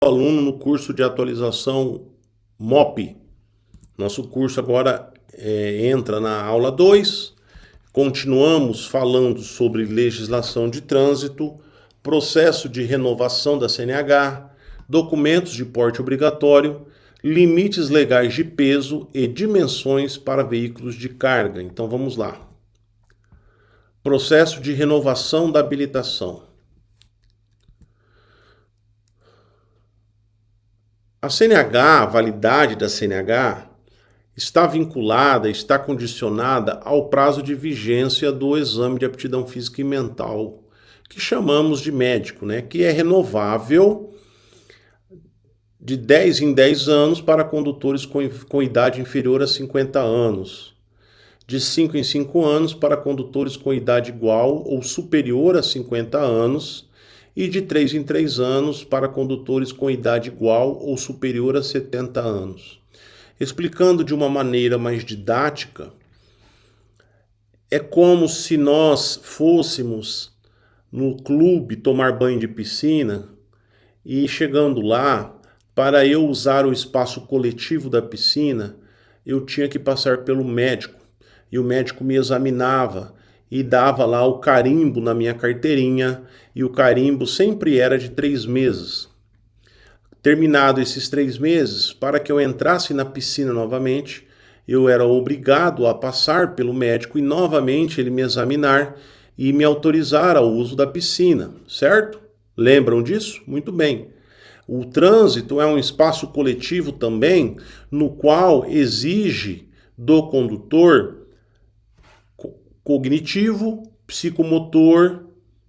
aluno no curso de atualização MOP. Nosso curso agora entra na aula 2. Continuamos falando sobre legislação de trânsito, processo de renovação da CNH, documentos de porte obrigatório, limites legais de peso e dimensões para veículos de carga. Então vamos lá. Processo de renovação da habilitação. A CNH, a validade da CNH, está vinculada, está condicionada ao prazo de vigência do exame de aptidão física e mental, que chamamos de médico, né? Que é renovável de 10 em 10 anos para condutores com idade inferior a 50 anos, de 5 em 5 anos para condutores com idade igual ou superior a 50 anos, e de 3 em 3 anos para condutores com idade igual ou superior a 70 anos. Explicando de uma maneira mais didática, é como se nós fôssemos no clube tomar banho de piscina e chegando lá, para eu usar o espaço coletivo da piscina, eu tinha que passar pelo médico. E o médico me examinava e dava lá o carimbo na minha carteirinha, e o carimbo sempre era de 3 meses. Terminado esses 3 meses, para que eu entrasse na piscina novamente, eu era obrigado a passar pelo médico e novamente ele me examinar e me autorizar ao uso da piscina, certo? Lembram disso? Muito bem. O trânsito é um espaço coletivo também, no qual exige do condutor cognitivo, psicomotor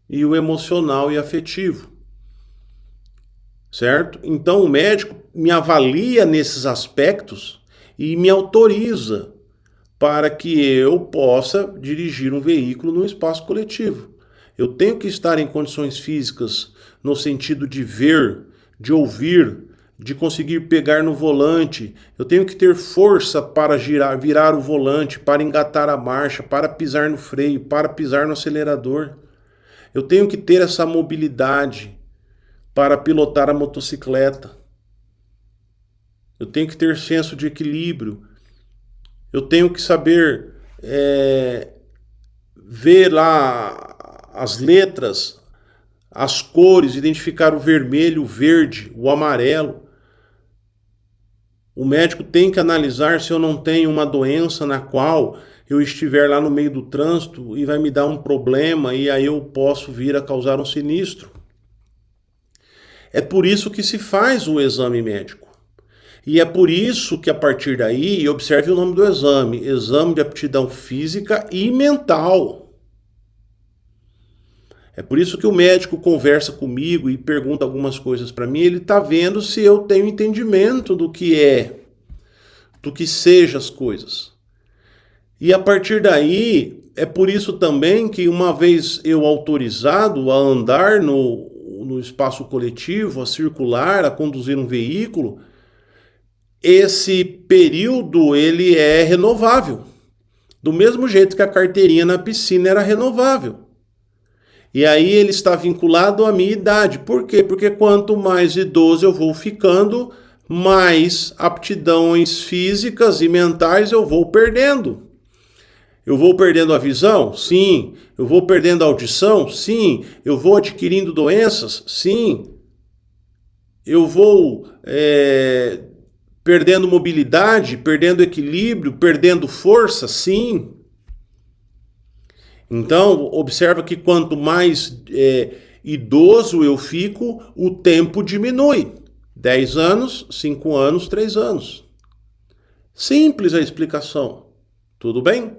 e o emocional e afetivo. Certo? Então o médico me avalia nesses aspectos e me autoriza para que eu possa dirigir um veículo no espaço coletivo. Eu tenho que estar em condições físicas no sentido de ver, de ouvir, de conseguir pegar no volante. Eu tenho que ter força para virar o volante, para engatar a marcha, para pisar no freio, para pisar no acelerador. Eu tenho que ter essa mobilidade para pilotar a motocicleta. Eu tenho que ter senso de equilíbrio. Eu tenho que saber ver lá as letras, as cores, identificar o vermelho, o verde, o amarelo. O médico tem que analisar se eu não tenho uma doença na qual eu estiver lá no meio do trânsito e vai me dar um problema e aí eu posso vir a causar um sinistro. É por isso que se faz o exame médico. E é por isso que a partir daí, observe o nome do exame, exame de aptidão física e mental. É por isso que o médico conversa comigo e pergunta algumas coisas para mim, ele está vendo se eu tenho entendimento do que seja as coisas. E a partir daí, é por isso também que uma vez eu autorizado a andar no espaço coletivo, a circular, a conduzir um veículo, esse período ele é renovável. Do mesmo jeito que a carteirinha na piscina era renovável. E aí ele está vinculado à minha idade. Por quê? Porque quanto mais idoso eu vou ficando, mais aptidões físicas e mentais eu vou perdendo. Eu vou perdendo a visão? Sim. Eu vou perdendo a audição? Sim. Eu vou adquirindo doenças? Sim. Eu vou perdendo mobilidade, perdendo equilíbrio, perdendo força? Sim. Então, observa que quanto mais idoso eu fico, o tempo diminui. 10 anos, 5 anos, 3 anos. Simples a explicação. Tudo bem?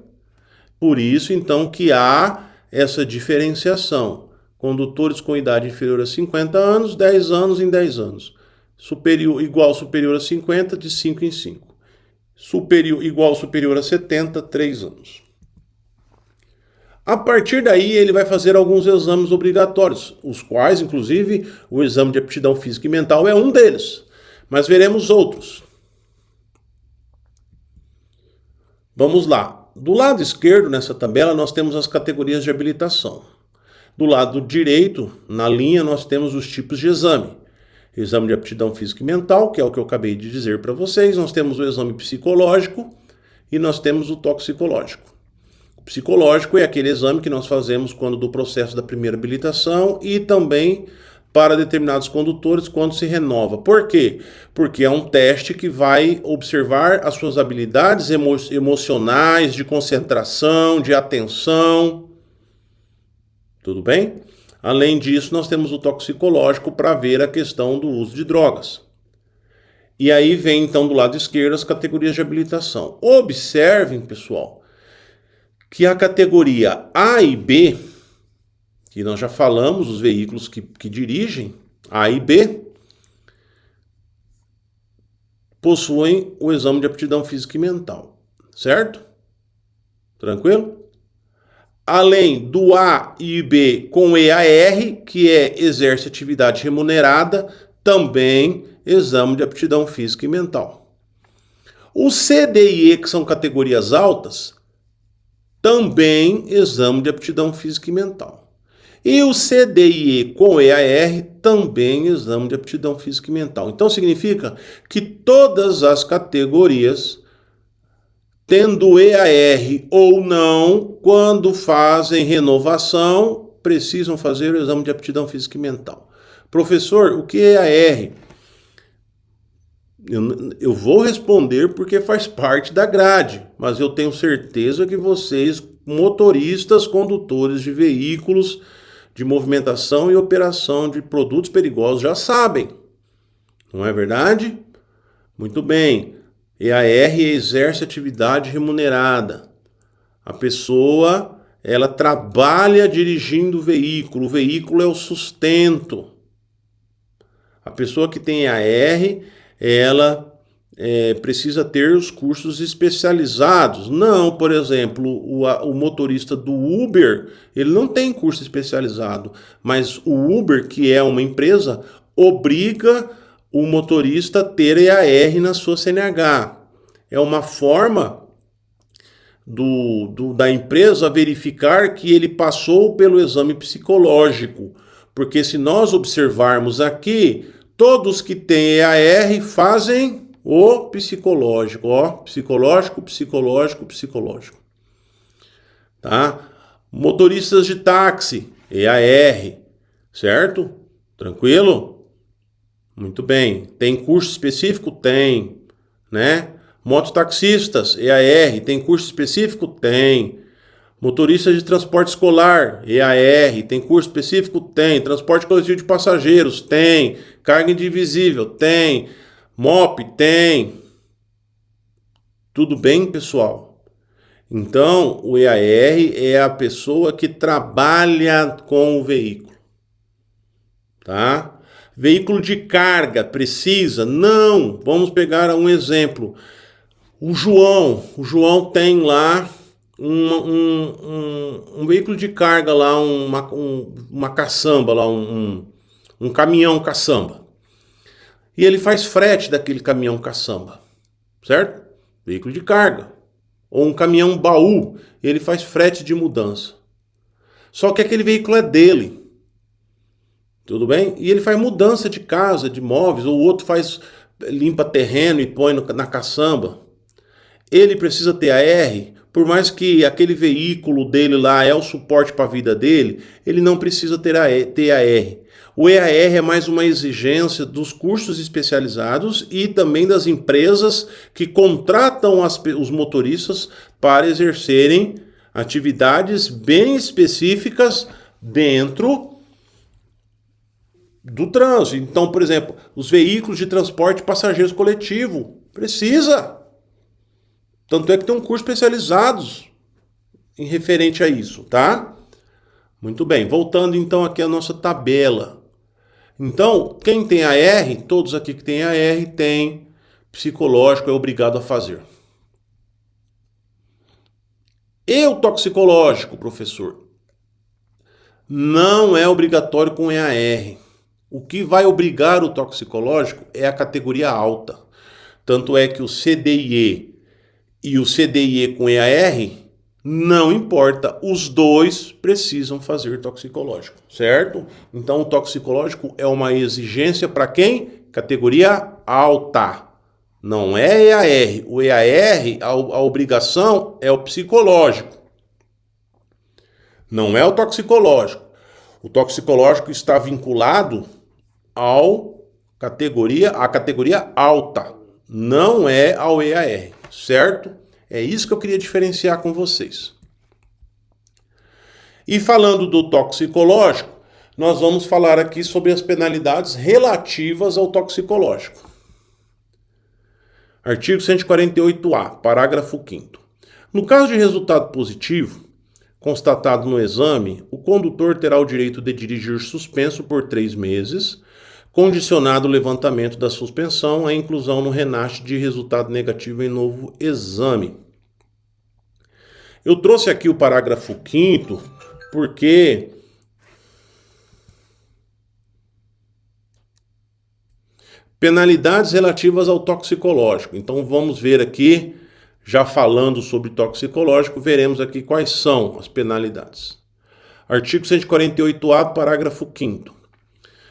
Por isso, então, que há essa diferenciação. Condutores com idade inferior a 50 anos, 10 anos em 10 anos. Igual superior a 50, de 5 em 5. Igual superior a 70, 3 anos. A partir daí, ele vai fazer alguns exames obrigatórios, os quais, inclusive, o exame de aptidão física e mental é um deles. Mas veremos outros. Vamos lá. Do lado esquerdo, nessa tabela, nós temos as categorias de habilitação. Do lado direito, na linha, nós temos os tipos de exame. exame de aptidão física e mental, que é o que eu acabei de dizer para vocês. Nós temos o exame psicológico e nós temos o toxicológico. O psicológico é aquele exame que nós fazemos quando do processo da primeira habilitação e também para determinados condutores quando se renova. Por quê? Porque é um teste que vai observar as suas habilidades emocionais, de concentração, de atenção. Tudo bem? Além disso, nós temos o toxicológico para ver a questão do uso de drogas. E aí vem, então, do lado esquerdo as categorias de habilitação. Observem, pessoal, que a categoria A e B, que nós já falamos, os veículos que dirigem, A e B, possuem o exame de aptidão física e mental, certo? Tranquilo? Além do A e B com EAR, que exerce atividade remunerada, também exame de aptidão física e mental. O C, D e E, que são categorias altas, também exame de aptidão física e mental. E o C, D e E com EAR, também exame de aptidão física e mental. Então significa que todas as categorias, tendo EAR ou não, quando fazem renovação, precisam fazer o exame de aptidão física e mental. Professor, o que é EAR? Eu vou responder porque faz parte da grade, mas eu tenho certeza que vocês, motoristas, condutores de veículos de movimentação e operação de produtos perigosos, já sabem. Não é verdade? Muito bem. EAR exerce atividade remunerada. A pessoa, ela trabalha dirigindo o veículo é o sustento. A pessoa que tem EAR, ela precisa ter os cursos especializados. Não, por exemplo, o motorista do Uber, ele não tem curso especializado, mas o Uber, que é uma empresa, obriga o motorista a ter EAR na sua CNH. É uma forma da empresa verificar que ele passou pelo exame psicológico. Porque se nós observarmos aqui, todos que têm EAR fazem o psicológico. Psicológico. Tá? Motoristas de táxi, EAR, certo? Tranquilo? Muito bem. Tem curso específico? Tem, né? Mototaxistas, EAR, tem curso específico? Tem. Motoristas de transporte escolar, EAR, tem curso específico? Tem. Transporte coletivo de passageiros? Tem. Carga indivisível? Tem. MOP? Tem. Tudo bem, pessoal? Então, o EAR é a pessoa que trabalha com o veículo, tá? Veículo de carga, precisa? Não. Vamos pegar um exemplo. O João tem lá um veículo de carga lá, uma caçamba lá, um caminhão caçamba. E ele faz frete daquele caminhão caçamba, certo? Veículo de carga. Ou um caminhão baú, ele faz frete de mudança. Só que aquele veículo é dele. Tudo bem? E ele faz mudança de casa, de móveis, ou o outro limpa terreno e põe na caçamba. Ele precisa ter AR, por mais que aquele veículo dele lá é o suporte para a vida dele, ele não precisa ter AR. O EAR é mais uma exigência dos cursos especializados e também das empresas que contratam os motoristas para exercerem atividades bem específicas dentro do trânsito. Então, por exemplo, os veículos de transporte de passageiros coletivo, precisa. Tanto é que tem um curso especializado em referente a isso, tá? Muito bem, voltando então aqui à nossa tabela. Então, quem tem AR, todos aqui que tem AR, tem psicológico, é obrigado a fazer. E o toxicológico, professor? Não é obrigatório com EAR. O que vai obrigar o toxicológico é a categoria alta. Tanto é que o CDIE e o CDIE com EAR Não importa, os dois precisam fazer toxicológico, certo? Então o toxicológico é uma exigência para quem? Categoria alta. Não é EAR. O EAR, a obrigação é o psicológico. Não é o toxicológico. O toxicológico está vinculado à categoria alta. Não é ao EAR, certo? É isso que eu queria diferenciar com vocês. E falando do toxicológico, nós vamos falar aqui sobre as penalidades relativas ao toxicológico. Artigo 148-A, parágrafo 5º. No caso de resultado positivo, constatado no exame, o condutor terá o direito de dirigir suspenso por 3 meses, condicionado o levantamento da suspensão à inclusão no RENASH de resultado negativo em novo exame. Eu trouxe aqui o parágrafo 5º porque penalidades relativas ao toxicológico. Então vamos ver aqui, já falando sobre toxicológico, veremos aqui quais são as penalidades. Artigo 148-A, parágrafo 5º.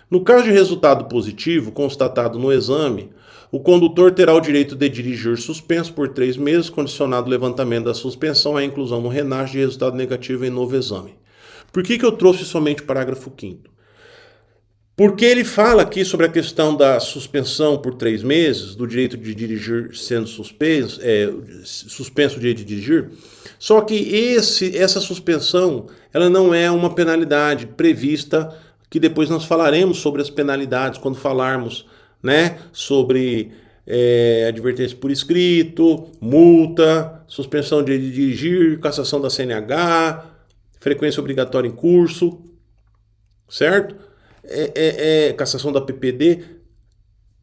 No caso de resultado positivo constatado no exame, o condutor terá o direito de dirigir suspenso por 3 meses, condicionado o levantamento da suspensão à inclusão no RENASH de resultado negativo em novo exame. Por que eu trouxe somente o parágrafo 5º? Porque ele fala aqui sobre a questão da suspensão por 3 meses, do direito de dirigir sendo suspenso, suspenso o direito de dirigir, só que essa suspensão ela não é uma penalidade prevista, que depois nós falaremos sobre as penalidades quando falarmos, né, sobre advertência por escrito, multa, suspensão de dirigir, cassação da CNH, frequência obrigatória em curso, certo? Cassação da PPD.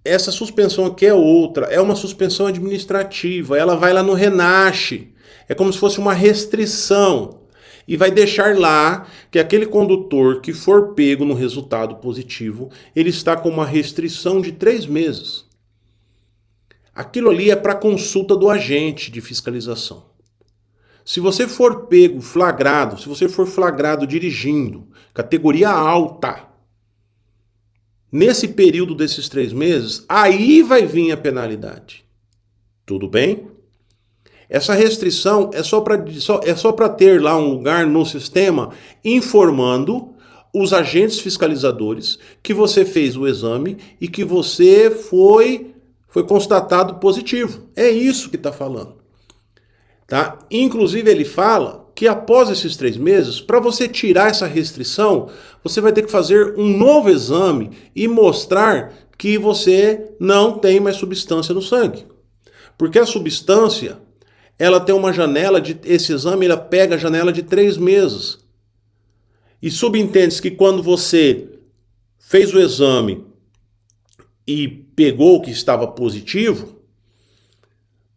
Essa suspensão aqui é outra, é uma suspensão administrativa, ela vai lá no RENASH, é como se fosse uma restrição, e vai deixar lá que aquele condutor que for pego no resultado positivo, ele está com uma restrição de 3 meses. Aquilo ali é para consulta do agente de fiscalização. Se você for pego, flagrado, se você for flagrado dirigindo, categoria alta, nesse período desses 3 meses, aí vai vir a penalidade. Tudo bem? Essa restrição é só para ter lá um lugar no sistema informando os agentes fiscalizadores que você fez o exame e que você foi constatado positivo. É isso que está falando. Tá? Inclusive ele fala que após esses 3 meses, para você tirar essa restrição, você vai ter que fazer um novo exame e mostrar que você não tem mais substância no sangue. Porque a substância, ela tem uma janela esse exame ela pega a janela de 3 meses. E subentende-se que quando você fez o exame e pegou que estava positivo,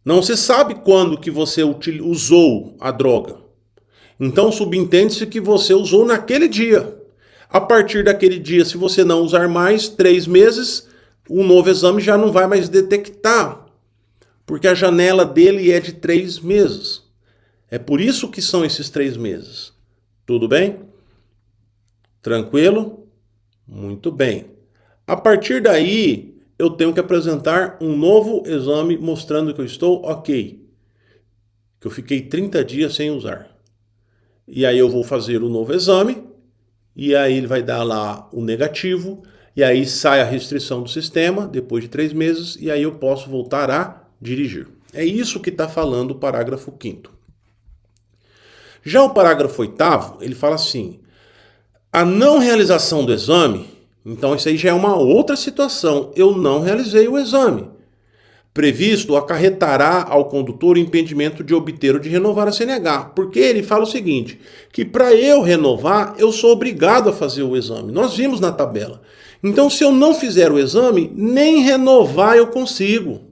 não se sabe quando que você usou a droga. Então subentende-se que você usou naquele dia. A partir daquele dia, se você não usar mais 3 meses, o novo exame já não vai mais detectar. Porque a janela dele é de 3 meses. É por isso que são esses 3 meses. Tudo bem? Tranquilo? Muito bem. A partir daí, eu tenho que apresentar um novo exame mostrando que eu estou ok. Que eu fiquei 30 dias sem usar. E aí eu vou fazer o novo exame, e aí ele vai dar lá o negativo, e aí sai a restrição do sistema, depois de 3 meses, e aí eu posso voltar a dirigir. É isso que está falando o parágrafo 5º. Já o parágrafo 8º, ele fala assim, a não realização do exame, então isso aí já é uma outra situação, eu não realizei o exame. Previsto acarretará ao condutor o impedimento de obter ou de renovar a CNH, porque ele fala o seguinte, que para eu renovar, eu sou obrigado a fazer o exame. Nós vimos na tabela. Então, se eu não fizer o exame, nem renovar eu consigo.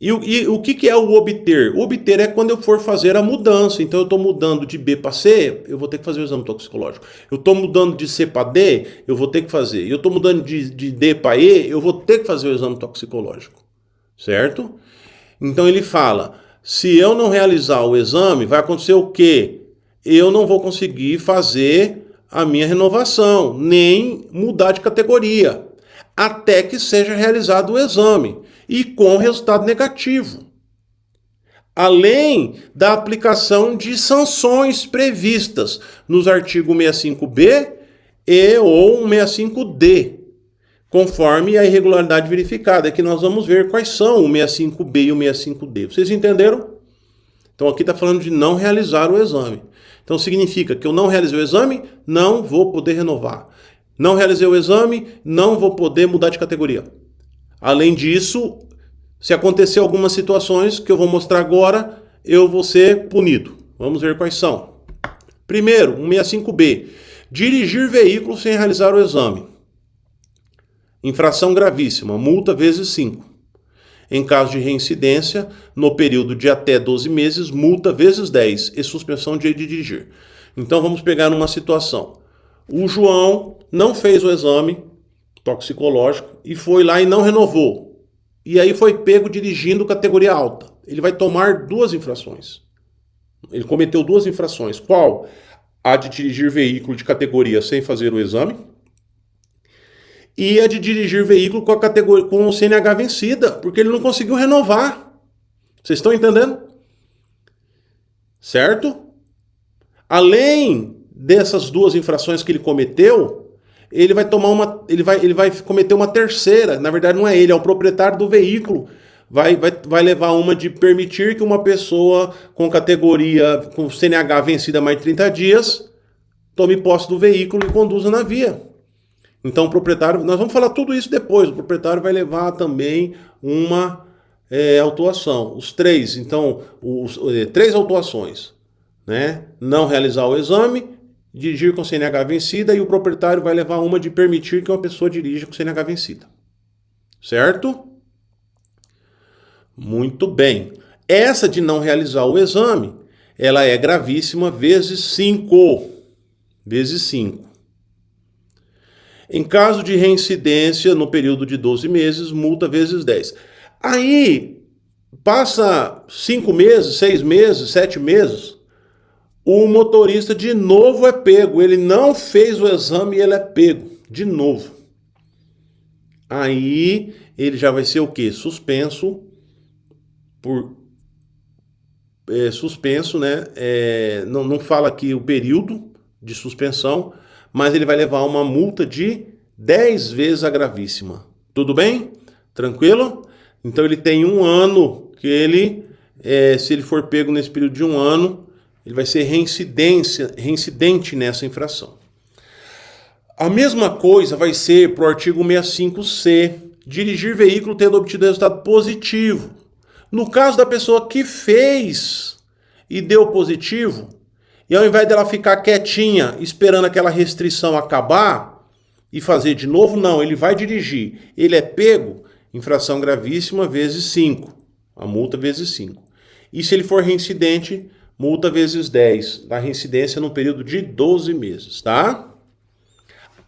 E o que é o obter? O obter é quando eu for fazer a mudança. Então eu estou mudando de B para C, eu vou ter que fazer o exame toxicológico. Eu estou mudando de C para D, eu vou ter que fazer. Eu estou mudando de D para E, eu vou ter que fazer o exame toxicológico. Certo? Então ele fala, Se eu não realizar o exame, vai acontecer o quê? Eu não vou conseguir fazer a minha renovação, nem mudar de categoria, até que seja realizado o exame e com resultado negativo. Além da aplicação de sanções previstas nos artigos 65B e ou 65D, conforme a irregularidade verificada. Aqui nós vamos ver quais são o 65B e o 65D. Vocês entenderam? Então aqui está falando de não realizar o exame. Então significa que eu não realizei o exame, não vou poder renovar. Não realizei o exame, não vou poder mudar de categoria. Além disso, se acontecer algumas situações que eu vou mostrar agora, eu vou ser punido. Vamos ver quais são. Primeiro, 65B. Dirigir veículo sem realizar o exame. Infração gravíssima, multa vezes 5. Em caso de reincidência, no período de até 12 meses, multa vezes 10 e suspensão de direito de dirigir. Então vamos pegar uma situação. O João não fez o exame toxicológico e foi lá e não renovou. E aí foi pego dirigindo categoria alta. Ele vai tomar 2 infrações. Ele cometeu 2 infrações. Qual? A de dirigir veículo de categoria sem fazer o exame e a de dirigir veículo com a categoria com o CNH vencida, porque ele não conseguiu renovar. Vocês estão entendendo? Certo? Além dessas 2 infrações que ele cometeu, ele vai tomar ele vai cometer uma terceira. Na verdade não é ele, é o proprietário do veículo. Vai levar uma de permitir que uma pessoa com categoria com CNH vencida há mais de 30 dias tome posse do veículo e conduza na via. Então o proprietário, nós vamos falar tudo isso depois, o proprietário vai levar também uma autuação. Os 3, então, 3 autuações, né? Não realizar o exame, dirigir com CNH vencida e o proprietário vai levar uma de permitir que uma pessoa dirija com CNH vencida. Certo? Muito bem. Essa de não realizar o exame, ela é gravíssima vezes 5. Vezes 5. Em caso de reincidência no período de 12 meses, multa vezes 10. Aí, passa 5 meses, 6 meses, 7 meses, o motorista de novo é pego. Ele não fez o exame e ele é pego de novo. Aí, ele já vai ser o quê? Suspenso suspenso, né? Não fala aqui o período de suspensão, mas ele vai levar uma multa de 10 vezes a gravíssima. Tudo bem? Tranquilo? Então ele tem 1 ano que ele, se ele for pego nesse período de 1 ano, ele vai ser reincidente nessa infração. A mesma coisa vai ser para o artigo 65C, dirigir veículo tendo obtido resultado positivo. No caso da pessoa que fez e deu positivo, e ao invés dela ficar quietinha, esperando aquela restrição acabar e fazer de novo, não, ele vai dirigir. Ele é pego, infração gravíssima vezes 5. A multa vezes 5. E se ele for reincidente, multa vezes 10. Da reincidência no período de 12 meses, tá?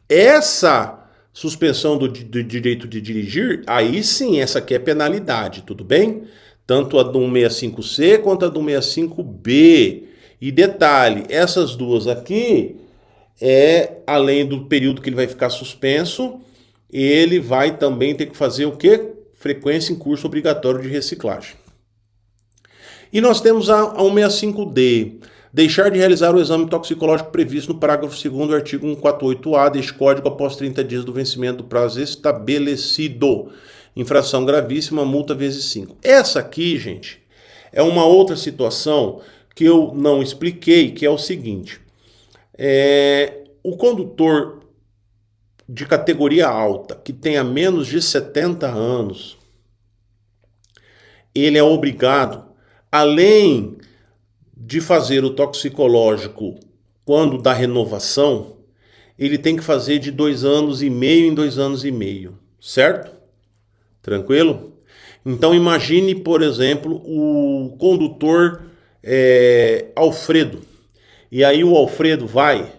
Essa suspensão do direito de dirigir, aí sim, essa aqui é penalidade, tudo bem? Tanto a do 65C quanto a do 65B. E detalhe, essas 2 aqui, além do período que ele vai ficar suspenso, ele vai também ter que fazer o quê? Frequência em curso obrigatório de reciclagem. E nós temos a 165D, deixar de realizar o exame toxicológico previsto no parágrafo 2º do artigo 148A deste Código após 30 dias do vencimento do prazo estabelecido. Infração gravíssima, multa vezes 5. Essa aqui, gente, é uma outra situação que eu não expliquei, que é o seguinte. O condutor de categoria alta, que tenha menos de 70 anos, ele é obrigado, além de fazer o toxicológico quando dá renovação, ele tem que fazer de 2 anos e meio em 2 anos e meio, certo? Tranquilo? Então imagine, por exemplo, o condutor Alfredo. E aí o Alfredo vai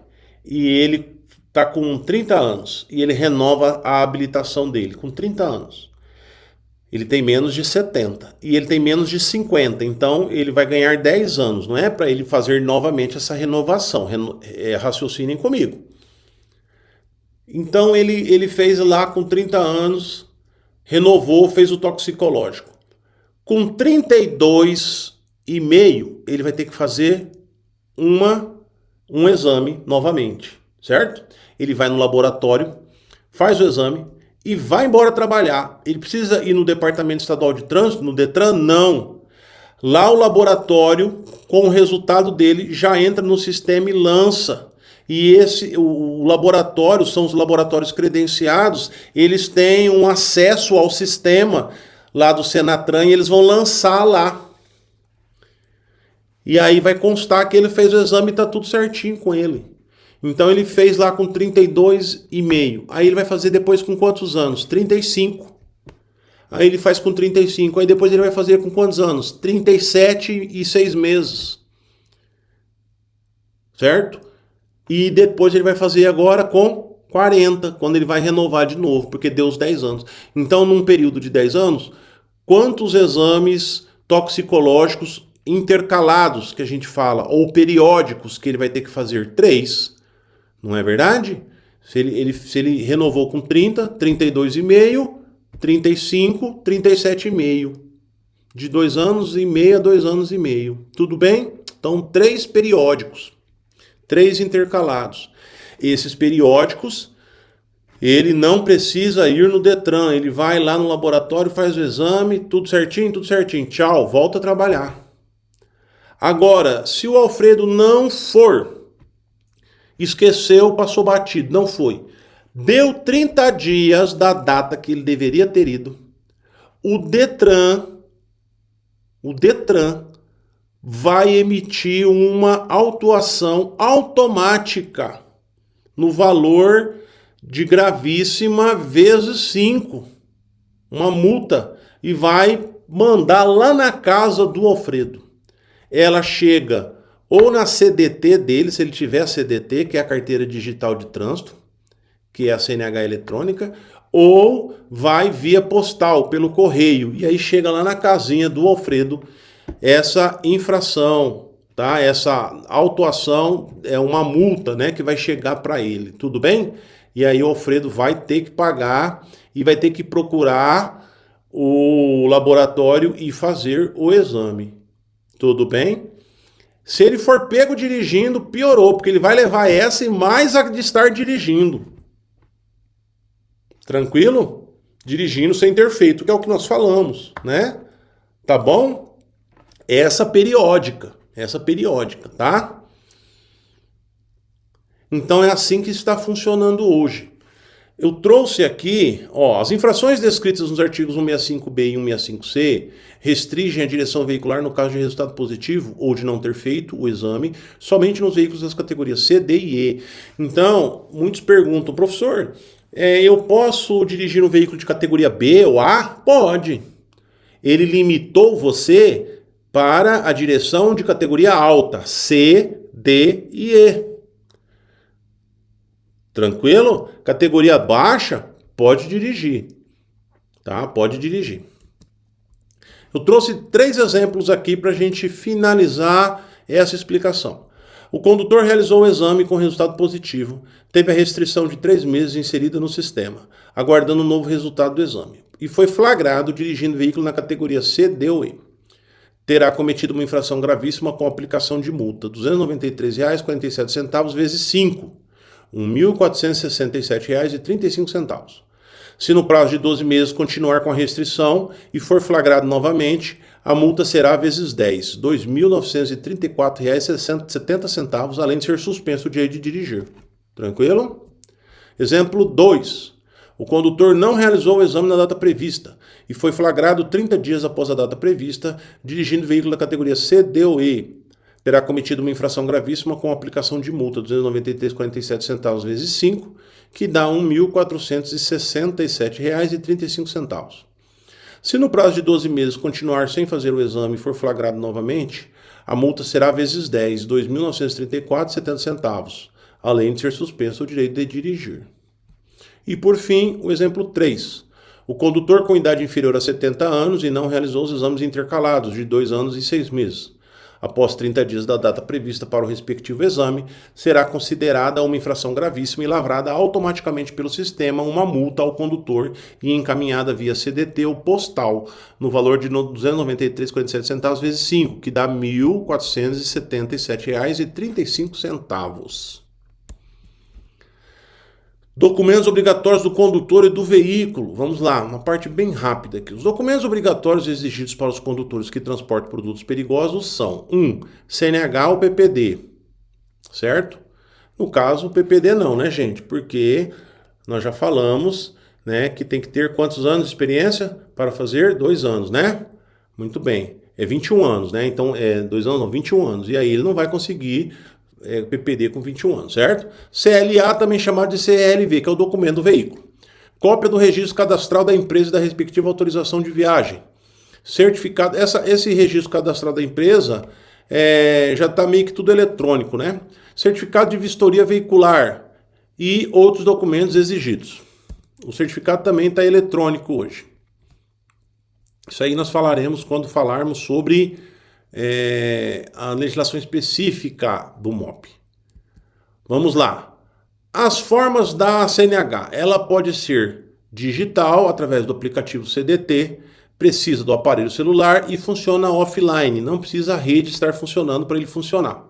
e ele está com 30 anos e ele renova a habilitação dele com 30 anos. Ele tem menos de 70 e ele tem menos de 50, então ele vai ganhar 10 anos. Não é para ele fazer novamente essa renovação, raciocinem comigo. Então ele fez lá com 30 anos, renovou, fez o toxicológico. Com 32,5, ele vai ter que fazer um exame novamente, certo? Ele vai no laboratório, faz o exame e vai embora trabalhar. Ele precisa ir no Departamento Estadual de Trânsito, no Detran? Não. Lá o laboratório, com o resultado dele, já entra no sistema e lança. E o laboratório, são os laboratórios credenciados, eles têm um acesso ao sistema lá do Senatran e eles vão lançar lá. E aí vai constar que ele fez o exame e tá tudo certinho com ele. Então ele fez lá com 32,5. Aí ele vai fazer depois com quantos anos? 35. Aí ele faz com 35. Aí depois ele vai fazer com quantos anos? 37 e 6 meses. Certo? E depois ele vai fazer agora com 40, quando ele vai renovar de novo, porque deu os 10 anos. Então, num período de 10 anos, quantos exames toxicológicos intercalados, que a gente fala, ou periódicos, que ele vai ter que fazer? 3. Não é verdade? Se ele renovou com 30, 32,5, 35, 37,5. De 2 anos e meio a 2 anos e meio. Tudo bem? Então, 3 periódicos. 3 intercalados. Esses periódicos, ele não precisa ir no Detran. Ele vai lá no laboratório, faz o exame, tudo certinho, tchau, volta a trabalhar. Agora, se o Alfredo não for, esqueceu, passou batido, não foi. Deu 30 dias da data que ele deveria ter ido. O Detran vai emitir uma autuação automática no valor de gravíssima vezes 5. Uma multa. E vai mandar lá na casa do Alfredo. Ela chega ou na CDT dele, se ele tiver CDT, que é a carteira digital de trânsito, que é a CNH eletrônica, ou vai via postal, pelo correio. E aí chega lá na casinha do Alfredo essa infração, tá? Essa autuação é uma multa, né, que vai chegar para ele. Tudo bem? E aí o Alfredo vai ter que pagar e vai ter que procurar o laboratório e fazer o exame. Tudo bem? Se ele for pego dirigindo, piorou, porque ele vai levar essa e mais a de estar dirigindo. Tranquilo? Dirigindo sem ter feito, que é o que nós falamos, né? Tá bom? Essa periódica, tá? Então é assim que está funcionando hoje. Eu trouxe aqui, as infrações descritas nos artigos 165B e 165C restringem a direção veicular no caso de resultado positivo ou de não ter feito o exame somente nos veículos das categorias C, D e E. Então, muitos perguntam, professor, eu posso dirigir um veículo de categoria B ou A? Pode. Ele limitou você para a direção de categoria alta, C, D e E. Tranquilo? Categoria baixa, pode dirigir. Tá? Pode dirigir. Eu trouxe 3 exemplos aqui para a gente finalizar essa explicação. O condutor realizou o exame com resultado positivo, teve a restrição de 3 meses inserida no sistema, aguardando um novo resultado do exame, e foi flagrado dirigindo veículo na categoria C, D ou E. Terá cometido uma infração gravíssima com aplicação de multa, R$ 293,47 vezes 5. R$ 1.467,35. Se no prazo de 12 meses continuar com a restrição e for flagrado novamente, a multa será vezes 10, R$ 2.934,70, além de ser suspenso o direito de dirigir. Tranquilo? Exemplo 2. O condutor não realizou o exame na data prevista e foi flagrado 30 dias após a data prevista, dirigindo veículo da categoria C, D ou E. Terá cometido uma infração gravíssima com aplicação de multa de R$ 293,47 vezes 5, que dá R$ 1.467,35. Se no prazo de 12 meses continuar sem fazer o exame e for flagrado novamente, a multa será vezes 10, R$ 2.934,70, além de ser suspenso o direito de dirigir. E por fim, o exemplo 3. O condutor com idade inferior a 70 anos e não realizou os exames intercalados de 2 anos e 6 meses. Após 30 dias da data prevista para o respectivo exame, será considerada uma infração gravíssima e lavrada automaticamente pelo sistema uma multa ao condutor e encaminhada via CDT ou postal, no valor de R$ 293,47 vezes 5, que dá R$ 1.477,35. Documentos obrigatórios do condutor e do veículo. Vamos lá, uma parte bem rápida aqui. Os documentos obrigatórios exigidos para os condutores que transportam produtos perigosos são 1. CNH ou PPD, certo? No caso, o PPD não, né, gente? Porque nós já falamos, né, que tem que ter quantos anos de experiência para fazer? 2 anos, né? Muito bem. É 21 anos, né? Então, 2 anos não, 21 anos. E aí ele não vai conseguir PPD com 21 anos, certo? CLA, também chamado de CLV, que é o documento do veículo. Cópia do registro cadastral da empresa e da respectiva autorização de viagem. Certificado, esse registro cadastral da empresa já está meio que tudo eletrônico, né? Certificado de vistoria veicular e outros documentos exigidos. O certificado também está eletrônico hoje. Isso aí nós falaremos quando falarmos sobre a legislação específica do MOP. Vamos lá. As formas da CNH. Ela pode ser digital, através do aplicativo CDT, precisa do aparelho celular e funciona offline. Não precisa a rede estar funcionando para ele funcionar.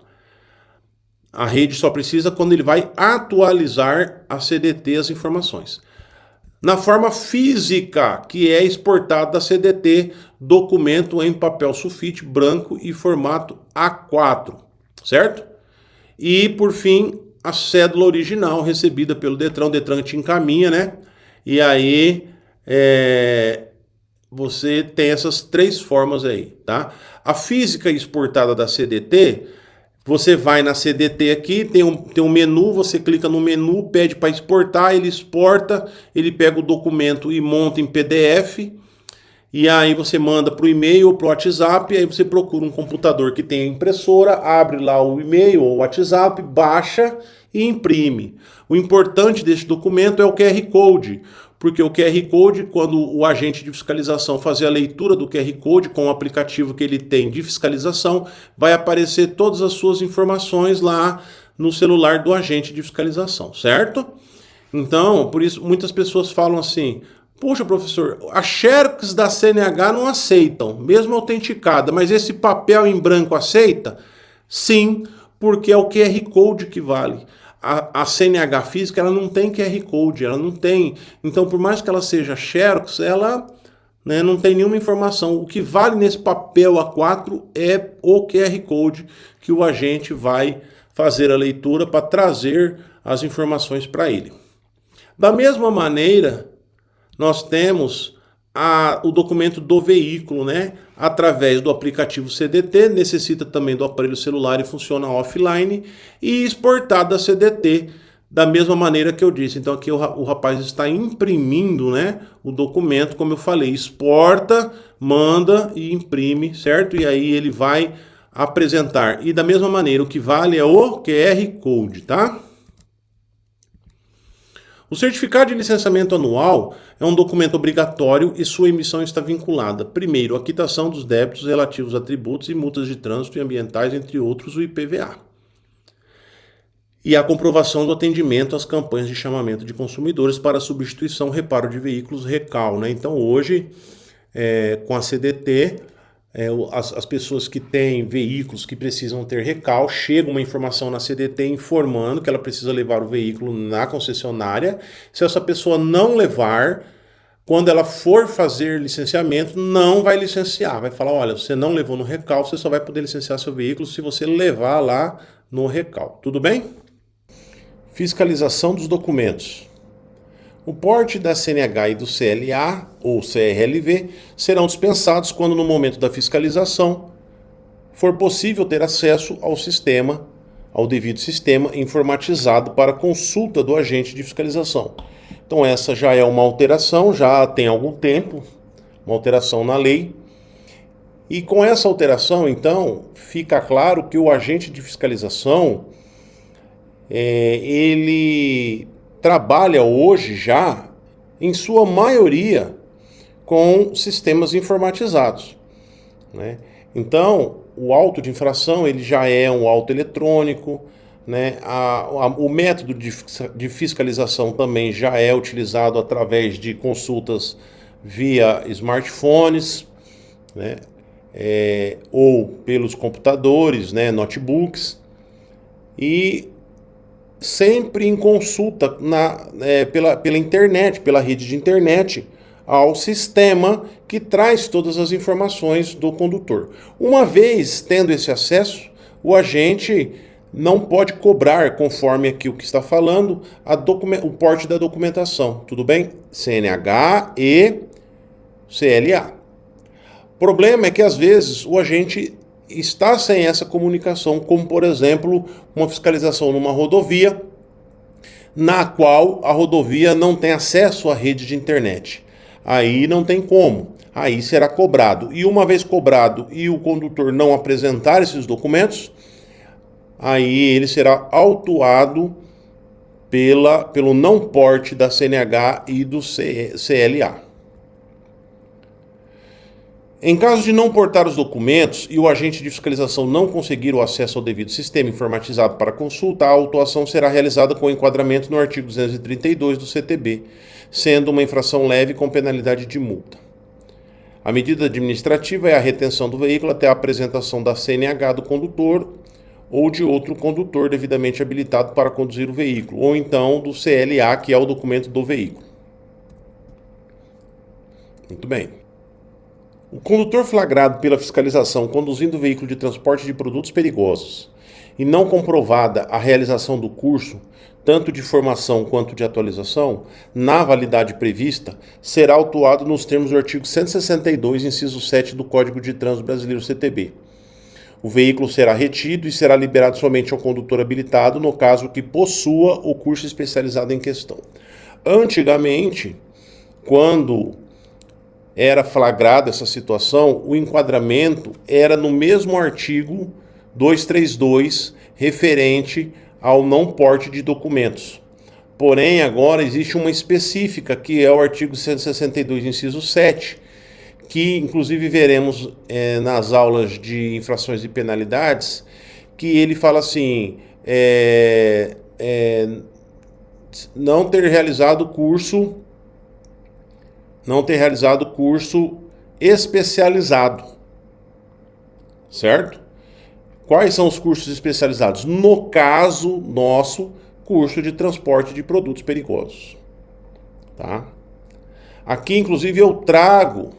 A rede só precisa quando ele vai atualizar a CDT as informações. Na forma física, que é exportado da CDT, documento em papel sulfite branco e formato A4, certo? E, por fim, a cédula original recebida pelo Detran. O Detran te encaminha, né? E aí, você tem essas 3 formas aí, tá? A física exportada da CDT, você vai na CDT aqui, tem um menu, você clica no menu, pede para exportar, ele exporta, ele pega o documento e monta em PDF, e aí você manda para o e-mail ou para o WhatsApp, aí você procura um computador que tenha impressora, abre lá o e-mail ou o WhatsApp, baixa e imprime. O importante desse documento é o QR Code, porque o QR Code, quando o agente de fiscalização fazer a leitura do QR Code com o aplicativo que ele tem de fiscalização, vai aparecer todas as suas informações lá no celular do agente de fiscalização, certo? Então, por isso, muitas pessoas falam assim: puxa, professor, as xerox da CNH não aceitam, mesmo autenticada, mas esse papel em branco aceita? Sim, porque é o QR Code que vale. A CNH física, ela não tem QR Code, ela não tem. Então, por mais que ela seja xerox, ela, né, não tem nenhuma informação. O que vale nesse papel A4 é o QR Code que o agente vai fazer a leitura para trazer as informações para ele. Da mesma maneira, nós temos o documento do veículo, né? Através do aplicativo CDT, necessita também do aparelho celular e funciona offline, e exportado da CDT, da mesma maneira que eu disse. Então aqui o rapaz está imprimindo, né, o documento, como eu falei, exporta, manda e imprime, certo? E aí ele vai apresentar. E da mesma maneira, o que vale é o QR Code, tá? O certificado de licenciamento anual é um documento obrigatório e sua emissão está vinculada, primeiro, à quitação dos débitos relativos a tributos e multas de trânsito e ambientais, entre outros, o IPVA. E a comprovação do atendimento às campanhas de chamamento de consumidores para substituição, reparo de veículos, RECAL, né? Então, hoje, com a CDT, as pessoas que têm veículos que precisam ter RECAL, chega uma informação na CDT informando que ela precisa levar o veículo na concessionária. Se essa pessoa não levar, quando ela for fazer licenciamento, não vai licenciar. Vai falar: olha, você não levou no RECAL, você só vai poder licenciar seu veículo se você levar lá no RECAL. Tudo bem? Fiscalização dos documentos. O porte da CNH e do CLA ou CRLV serão dispensados quando, no momento da fiscalização, for possível ter acesso ao devido sistema informatizado para consulta do agente de fiscalização. Então essa já é uma alteração, já tem algum tempo, uma alteração na lei. E com essa alteração, então, fica claro que o agente de fiscalização, ele trabalha hoje já, em sua maioria, com sistemas informatizados, né? Então, o auto de infração ele já é um auto eletrônico, né? O método de fiscalização também já é utilizado através de consultas via smartphones, né? Ou pelos computadores, né? Notebooks, e sempre em consulta pela internet, pela rede de internet, ao sistema que traz todas as informações do condutor. Uma vez tendo esse acesso, o agente não pode cobrar, conforme aqui o que está falando, o porte da documentação, tudo bem? CNH e CLA. O problema é que às vezes o agente está sem essa comunicação, como por exemplo, uma fiscalização numa rodovia, na qual a rodovia não tem acesso à rede de internet. Aí não tem como, aí será cobrado. E uma vez cobrado e o condutor não apresentar esses documentos, aí ele será autuado pelo não porte da CNH e do CLA. Em caso de não portar os documentos e o agente de fiscalização não conseguir o acesso ao devido sistema informatizado para consulta, a autuação será realizada com enquadramento no artigo 232 do CTB, sendo uma infração leve com penalidade de multa. A medida administrativa é a retenção do veículo até a apresentação da CNH do condutor ou de outro condutor devidamente habilitado para conduzir o veículo, ou então do CLA, que é o documento do veículo. Muito bem. O condutor flagrado pela fiscalização conduzindo o veículo de transporte de produtos perigosos e não comprovada a realização do curso, tanto de formação quanto de atualização, na validade prevista, será autuado nos termos do artigo 162, inciso 7 do Código de Trânsito Brasileiro CTB. O veículo será retido e será liberado somente ao condutor habilitado, no caso que possua o curso especializado em questão. Antigamente, quando era flagrada essa situação, o enquadramento era no mesmo artigo 232, referente ao não porte de documentos. Porém, agora existe uma específica, que é o artigo 162, inciso 7, que inclusive veremos nas aulas de infrações e penalidades, que ele fala assim, não ter realizado curso especializado, certo? Quais são os cursos especializados? No caso nosso, curso de transporte de produtos perigosos, tá? Aqui, inclusive, eu trago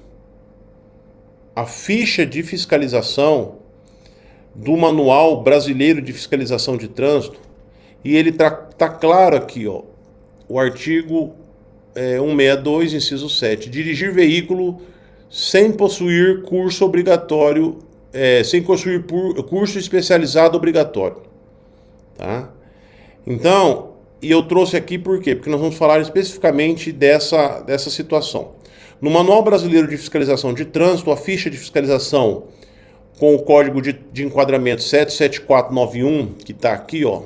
a ficha de fiscalização do Manual Brasileiro de Fiscalização de Trânsito, e ele tá claro aqui, ó, o artigo 162, inciso 7, dirigir veículo sem possuir curso obrigatório, sem possuir curso especializado obrigatório, tá? Então, e eu trouxe aqui por quê? Porque nós vamos falar especificamente dessa situação. No Manual Brasileiro de Fiscalização de Trânsito, a ficha de fiscalização com o código de enquadramento 77491, que está aqui, ó,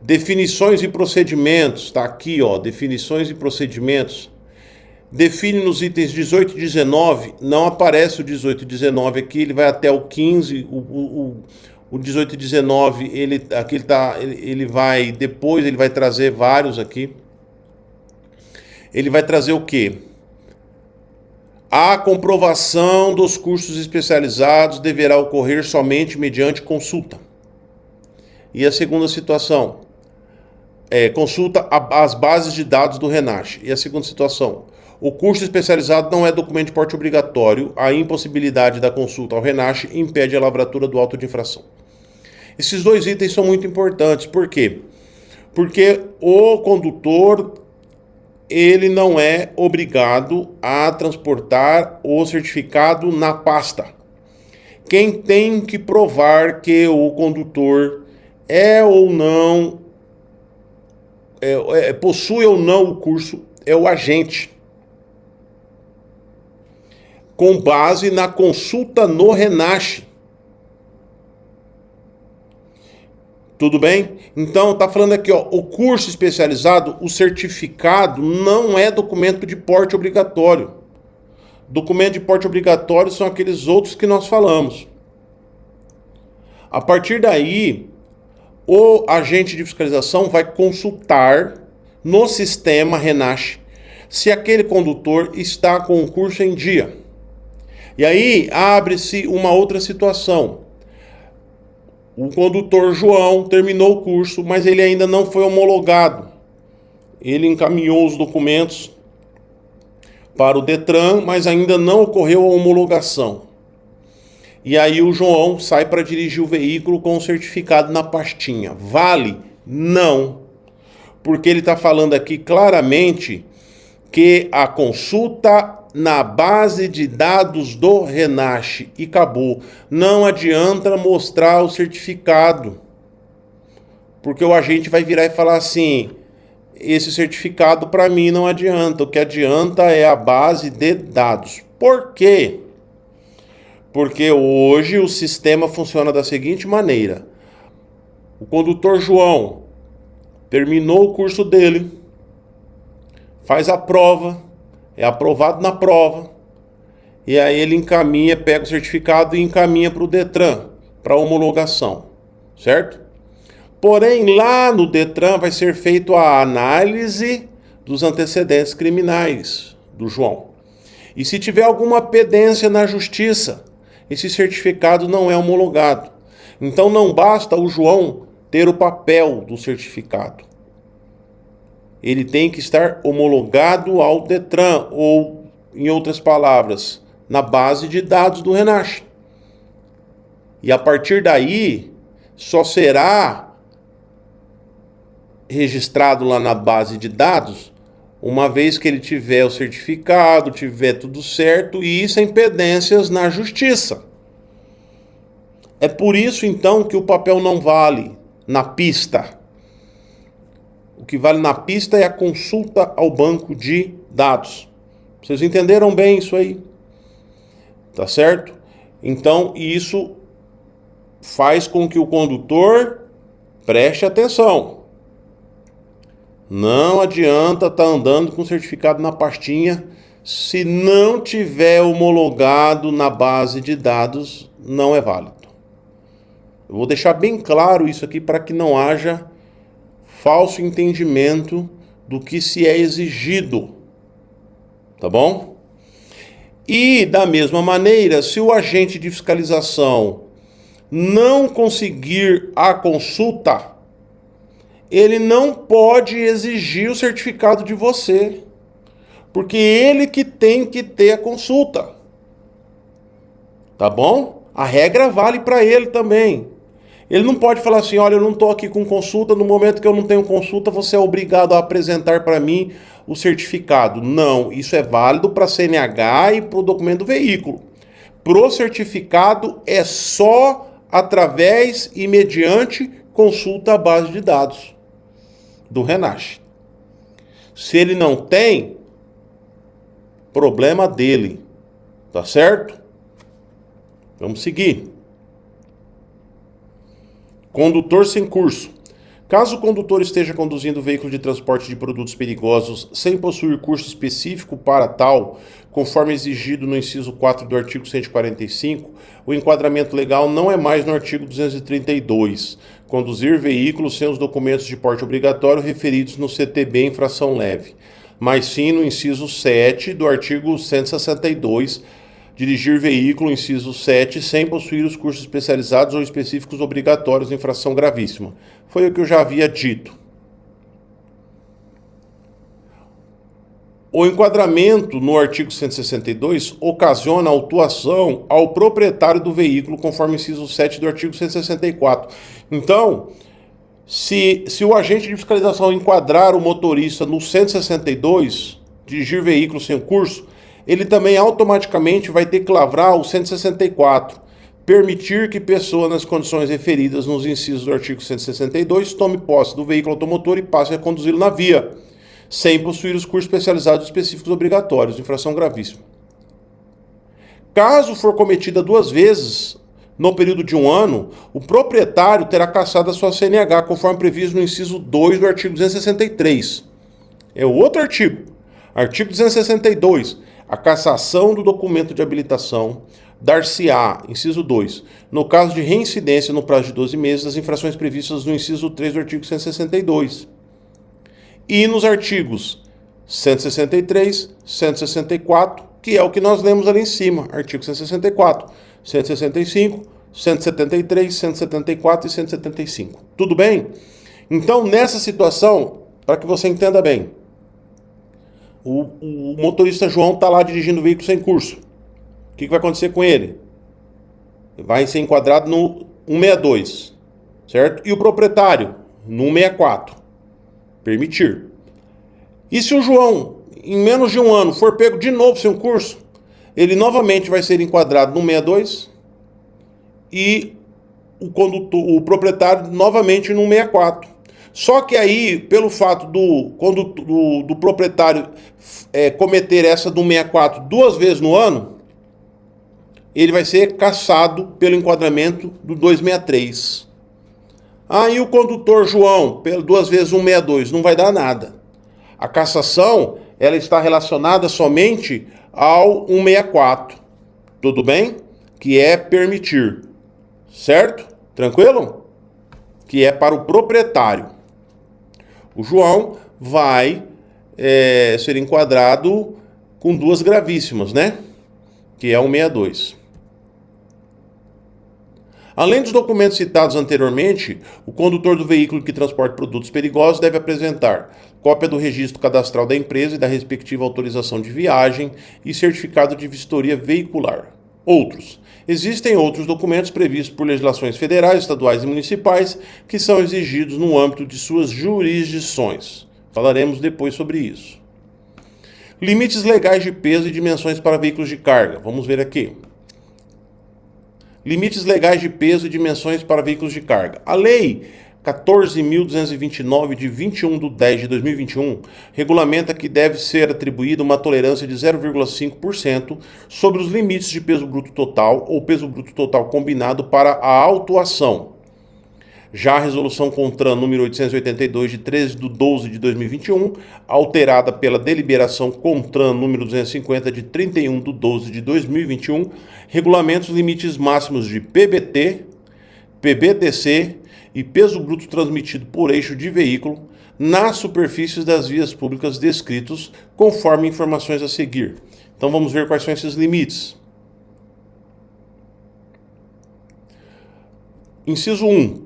definições e procedimentos, está aqui, ó, definições e procedimentos, define nos itens 18 e 19, não aparece o 18 e 19 aqui, ele vai até o 15, o 18 e 19, ele vai, depois ele vai trazer vários aqui. Ele vai trazer o quê? A comprovação dos cursos especializados deverá ocorrer somente mediante consulta. E a segunda situação, consulta às bases de dados do RENASH. E a segunda situação, o curso especializado não é documento de porte obrigatório, a impossibilidade da consulta ao RENASH impede a lavratura do auto de infração. Esses dois itens são muito importantes. Por quê? Porque o condutor, ele não é obrigado a transportar o certificado na pasta. Quem tem que provar que o condutor ou não, possui ou não o curso é o agente, com base na consulta no RENASH. Tudo bem? Então, tá falando aqui, ó, o curso especializado, o certificado não é documento de porte obrigatório. Documento de porte obrigatório são aqueles outros que nós falamos. A partir daí, o agente de fiscalização vai consultar no sistema RENASH se aquele condutor está com o curso em dia. E aí abre-se uma outra situação. O condutor João terminou o curso, mas ele ainda não foi homologado. Ele encaminhou os documentos para o Detran, mas ainda não ocorreu a homologação. E aí o João sai para dirigir o veículo com o certificado na pastinha. Vale? Não. Porque ele está falando aqui claramente que a consulta na base de dados do RENASH e acabou. Não adianta mostrar o certificado. Porque o agente vai virar e falar assim, esse certificado para mim não adianta. O que adianta é a base de dados. Por quê? Porque hoje o sistema funciona da seguinte maneira. O condutor João terminou o curso dele, faz a prova, é aprovado na prova, e aí ele encaminha, pega o certificado e encaminha para o Detran, para homologação, certo? Porém, lá no Detran vai ser feita a análise dos antecedentes criminais do João. E se tiver alguma pendência na justiça, esse certificado não é homologado. Então não basta o João ter o papel do certificado. Ele tem que estar homologado ao Detran, ou, em outras palavras, na base de dados do RENASH. E a partir daí, só será registrado lá na base de dados uma vez que ele tiver o certificado, tiver tudo certo e sem pendências na justiça. É por isso, então, que o papel não vale na pista. O que vale na pista é a consulta ao banco de dados. Vocês entenderam bem isso aí? Tá certo? Então, isso faz com que o condutor preste atenção. Não adianta estar andando com certificado na pastinha se não tiver homologado na base de dados, não é válido. Eu vou deixar bem claro isso aqui para que não haja falso entendimento do que se é exigido. Tá bom? E, da mesma maneira, se o agente de fiscalização não conseguir a consulta, ele não pode exigir o certificado de você, porque ele que tem que ter a consulta. Tá bom? A regra vale para ele também. Ele não pode falar assim, olha, eu não estou aqui com consulta, no momento que eu não tenho consulta, você é obrigado a apresentar para mim o certificado. Não, isso é válido para a CNH e para o documento do veículo. Pro certificado é só através e mediante consulta à base de dados do RENASH. Se ele não tem, problema dele, tá certo? Vamos seguir. Condutor sem curso. Caso o condutor esteja conduzindo veículo de transporte de produtos perigosos sem possuir curso específico para tal, conforme exigido no inciso 4 do artigo 145, o enquadramento legal não é mais no artigo 232, conduzir veículos sem os documentos de porte obrigatório referidos no CTB infração leve, mas sim no inciso 7 do artigo 162, dirigir veículo, inciso 7, sem possuir os cursos especializados ou específicos obrigatórios em infração gravíssima. Foi o que eu já havia dito. O enquadramento no artigo 162 ocasiona autuação ao proprietário do veículo, conforme inciso 7 do artigo 164. Então, se o agente de fiscalização enquadrar o motorista no 162, dirigir veículo sem curso, ele também automaticamente vai ter que lavrar o 164, permitir que pessoa nas condições referidas nos incisos do artigo 162 tome posse do veículo automotor e passe a conduzi-lo na via, sem possuir os cursos especializados específicos obrigatórios, infração gravíssima. Caso for cometida 2 vezes no período de 1 ano, o proprietário terá cassado a sua CNH, conforme previsto no inciso 2 do artigo 263. É o outro artigo. Artigo 262. A cassação do documento de habilitação dar-se-á, inciso 2, no caso de reincidência no prazo de 12 meses das infrações previstas no inciso 3 do artigo 162. E nos artigos 163, 164, que é o que nós lemos ali em cima, artigo 164, 165, 173, 174 e 175. Tudo bem? Então, nessa situação, para que você entenda bem, o motorista João está lá dirigindo o veículo sem curso. O que vai acontecer com ele? Vai ser enquadrado no 162, certo? E o proprietário no 164. Permitir. E se o João, em menos de um ano, for pego de novo sem um curso, ele novamente vai ser enquadrado no 162 e o proprietário novamente no 164. Só que aí, pelo fato do proprietário cometer essa do 164 duas vezes no ano, ele vai ser cassado pelo enquadramento do 263. Aí o condutor João, duas vezes 162, não vai dar nada. A cassação, ela está relacionada somente ao 164. Tudo bem? Que é permitir. Certo? Tranquilo? Que é para o proprietário. O João vai ser enquadrado com duas gravíssimas, né? Que é o 162. Além dos documentos citados anteriormente, o condutor do veículo que transporta produtos perigosos deve apresentar cópia do registro cadastral da empresa e da respectiva autorização de viagem e certificado de vistoria veicular. Outros. Existem outros documentos previstos por legislações federais, estaduais e municipais que são exigidos no âmbito de suas jurisdições. Falaremos depois sobre isso. Limites legais de peso e dimensões para veículos de carga. Vamos ver aqui. Limites legais de peso e dimensões para veículos de carga. A Lei 14.229, de 21/10/2021, regulamenta que deve ser atribuída uma tolerância de 0,5% sobre os limites de peso bruto total ou peso bruto total combinado para a autuação. Já a Resolução CONTRAN número 882, de 13/12/2021, alterada pela Deliberação CONTRAN número 250, de 31/12/2021, regulamenta os limites máximos de PBT, PBTC e peso bruto transmitido por eixo de veículo nas superfícies das vias públicas descritos, conforme informações a seguir. Então vamos ver quais são esses limites. Inciso 1.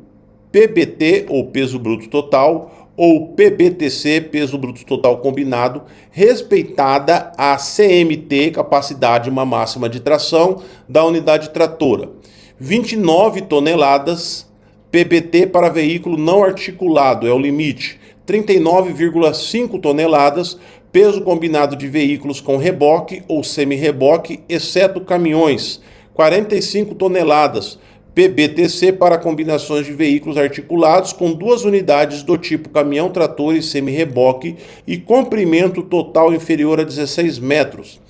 PBT, ou peso bruto total, ou PBTC, peso bruto total combinado, respeitada a CMT, capacidade máxima de tração da unidade tratora. 29 toneladas, PBT para veículo não articulado é o limite. 39,5 toneladas, peso combinado de veículos com reboque ou semi-reboque, exceto caminhões. 45 toneladas, PBTC para combinações de veículos articulados com duas unidades do tipo caminhão, trator e semi-reboque e comprimento total inferior a 16 metros.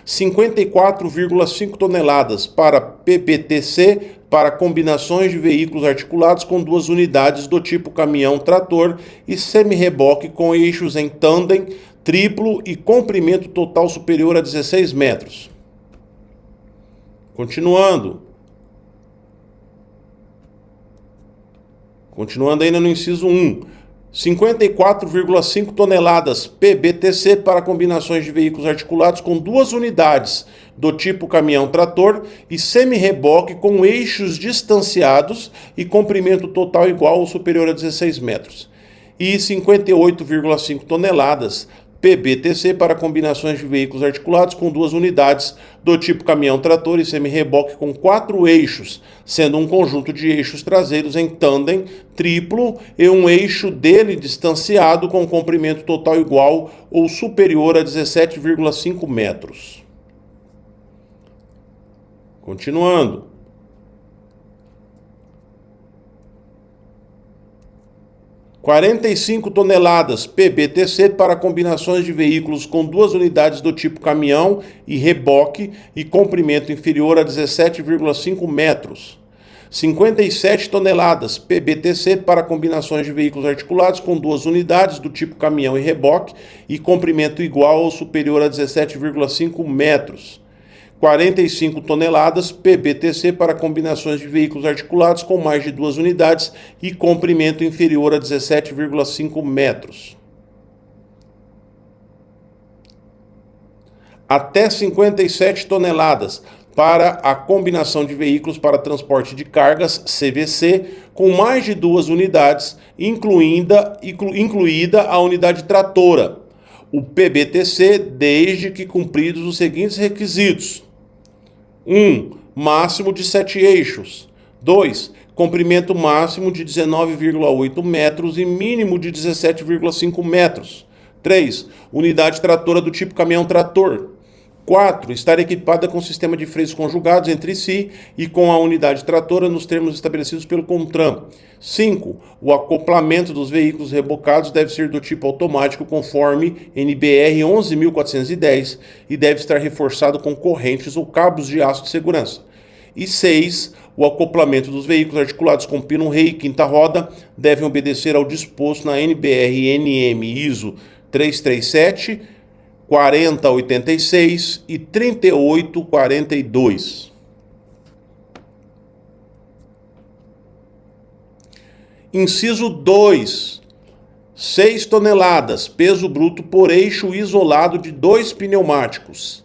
54,5 toneladas para PBTC para combinações de veículos articulados com duas unidades do tipo caminhão, trator e semi-reboque com eixos em tandem, triplo e comprimento total superior a 16 metros. Continuando ainda no inciso 1, 54,5 toneladas PBTC para combinações de veículos articulados com duas unidades do tipo caminhão-trator e semi-reboque com eixos distanciados e comprimento total igual ou superior a 16 metros. E 58,5 toneladas PBTC para combinações de veículos articulados com duas unidades do tipo caminhão-trator e semi-reboque com 4 eixos, sendo um conjunto de eixos traseiros em tandem, triplo e um eixo dele distanciado com comprimento total igual ou superior a 17,5 metros. Continuando. – 45 toneladas PBTC para combinações de veículos com duas unidades do tipo caminhão e reboque e comprimento inferior a 17,5 metros. 57 toneladas PBTC para combinações de veículos articulados com 2 unidades do tipo caminhão e reboque e comprimento igual ou superior a 17,5 metros. 45 toneladas PBTC para combinações de veículos articulados com mais de 2 unidades e comprimento inferior a 17,5 metros. Até 57 toneladas para a combinação de veículos para transporte de cargas, CVC, com mais de 2 unidades, incluída a unidade tratora, o PBTC, desde que cumpridos os seguintes requisitos. 1. Máximo de 7 eixos. 2. Comprimento máximo de 19,8 metros e mínimo de 17,5 metros. 3. Unidade tratora do tipo caminhão-trator. 4. Estar equipada com sistema de freios conjugados entre si e com a unidade tratora nos termos estabelecidos pelo CONTRAN. 5. O acoplamento dos veículos rebocados deve ser do tipo automático conforme NBR 11.410 e deve estar reforçado com correntes ou cabos de aço de segurança. E 6. O acoplamento dos veículos articulados com pino-rei e quinta roda devem obedecer ao disposto na NBR-NM ISO 337, 4086 e 3842. Inciso 2. 6 toneladas, peso bruto por eixo isolado de 2 pneumáticos.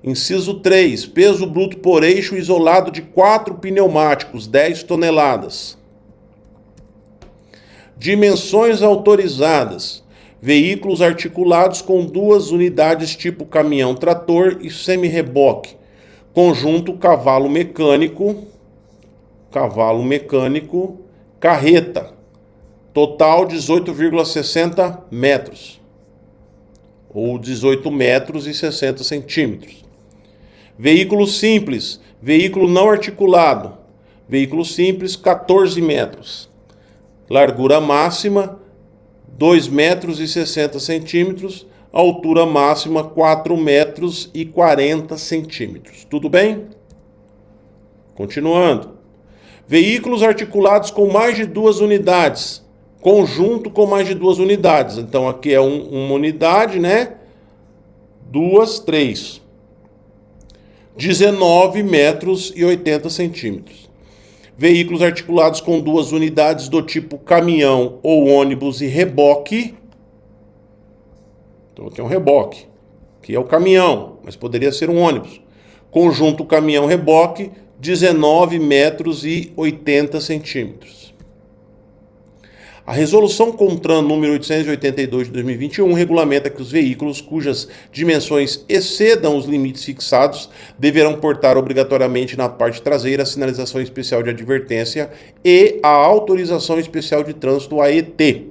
Inciso 3. Peso bruto por eixo isolado de 4 pneumáticos, 10 toneladas. Dimensões autorizadas. Veículos articulados com 2 unidades tipo caminhão-trator e semi-reboque. Conjunto cavalo-mecânico, carreta. Total 18,60 metros. Ou 18 metros e 60 centímetros. Veículo simples, veículo não articulado. Veículo simples, 14 metros. Largura máxima, 2 metros e 60 centímetros, altura máxima 4 metros e 40 centímetros. Tudo bem? Continuando. Veículos articulados com mais de 2 unidades. Conjunto com mais de 2 unidades. Então aqui é uma unidade, né? 2, 3. 19 metros e 80 centímetros. Veículos articulados com 2 unidades do tipo caminhão ou ônibus e reboque. Então aqui é um reboque. Aqui é o caminhão, mas poderia ser um ônibus. Conjunto caminhão-reboque, 19 metros e 80 centímetros. A resolução CONTRAN número 882 de 2021 regulamenta que os veículos cujas dimensões excedam os limites fixados deverão portar obrigatoriamente na parte traseira a sinalização especial de advertência e a autorização especial de trânsito AET.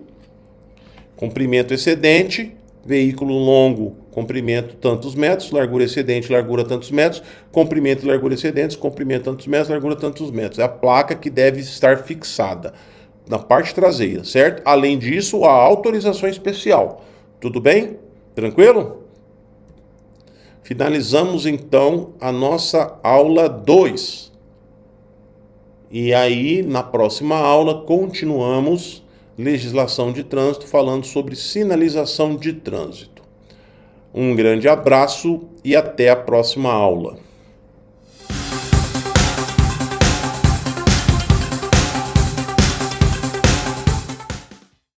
Comprimento excedente, veículo longo, comprimento tantos metros, largura excedente, largura tantos metros, comprimento e largura excedentes, comprimento tantos metros, largura tantos metros. É a placa que deve estar fixada na parte traseira, certo? Além disso, a autorização especial. Tudo bem? Tranquilo? Finalizamos então a nossa aula 2. E aí, na próxima aula, continuamos legislação de trânsito, falando sobre sinalização de trânsito. Um grande abraço e até a próxima aula.